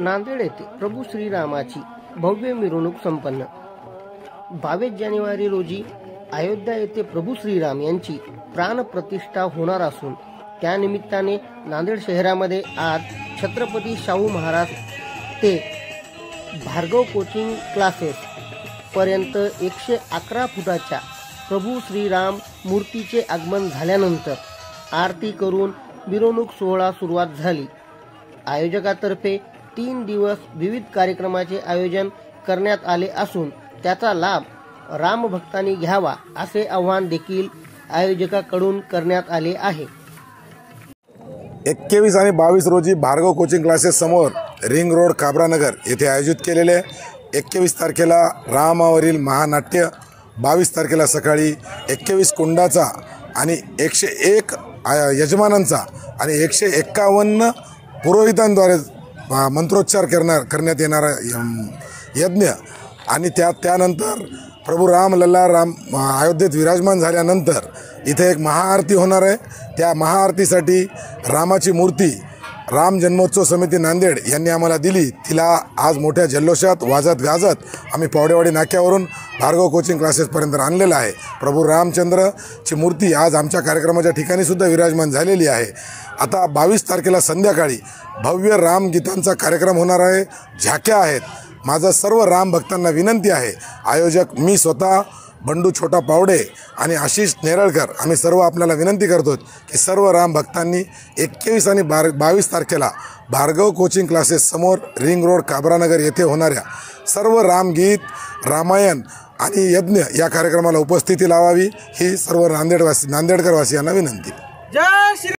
नांदेड येथे प्रभू श्रीरामाची भव्य मिरवणूक संपन्न। 22 जानेवारी रोजी अयोध्या येथे प्रभू श्रीराम यांची प्राणप्रतिष्ठा होणार असून त्यानिमित्ताने नांदेड शहरामध्ये आज छत्रपती शाहू महाराज ते भार्गव कोचिंग क्लासेस पर्यंत 111 फुटाच्या प्रभू श्रीराम मूर्तीचे आगमन झाल्यानंतर आरती करून मिरवणूक सोहळा सुरुवात झाली। आयोजकातर्फे 3 दिवस विविध कार्यक्रमाचे आयोजन करण्यात आले असून त्याचा लाभ राम भक्तांनी घ्यावा असे आवाहन देखील आयोजकांकडून करण्यात आले आहे। 21 आणि 22 रोजी भार्गव कोचिंग क्लासेस समोर रिंग रोड काबरानगर येथे आयोजित केलेले 21 तारखेला रामावरील महानाट्य, 22 तारखेला सकाळी 21 कुंडाचा आणि 101 यजमानांचा आणि 151 पुरोहितांद्वारे मंत्रोच्चार करण्यात येणारा यज्ञ आणि त्यानंतर प्रभू रामलल्ला अयोध्येत विराजमान झाल्यानंतर इथे एक महाआरती होणार आहे। त्या महाआरतीसाठी रामाची मूर्ती राम जन्मोत्सव समिती नांदेड यांनी आम्हाला दिली। तिला आज मोठ्या जल्लोषात वाजत गाजत आम्ही पावडेवाडी नाक्यावरून भार्गव कोचिंग क्लासेसपर्यंत आणलेला आहे। प्रभू रामचंद्रची मूर्ती आज आमच्या कार्यक्रमाच्या ठिकाणी सुद्धा विराजमान झालेली आहे। आता 22 तारखेला संध्याकाळी भव्य रामगीतांचा कार्यक्रम होणार आहे, झाक्या आहेत। माझं सर्व राम भक्तांना विनंती आहे, आयोजक मी स्वतः बंडू छोटा पावडे आणि आशिष नेरळकर आम्ही सर्व आपल्याला विनंती करतो की सर्व राम भक्तांनी 21 आणि 22 तारखेला भार्गव कोचिंग क्लासेस समोर रिंग रोड काबरानगर येथे होणाऱ्या सर्व रामगीत, रामायण आणि यज्ञ या कार्यक्रमाला उपस्थिती लावावी ही सर्व नांदेडकर वासियांना विनंती।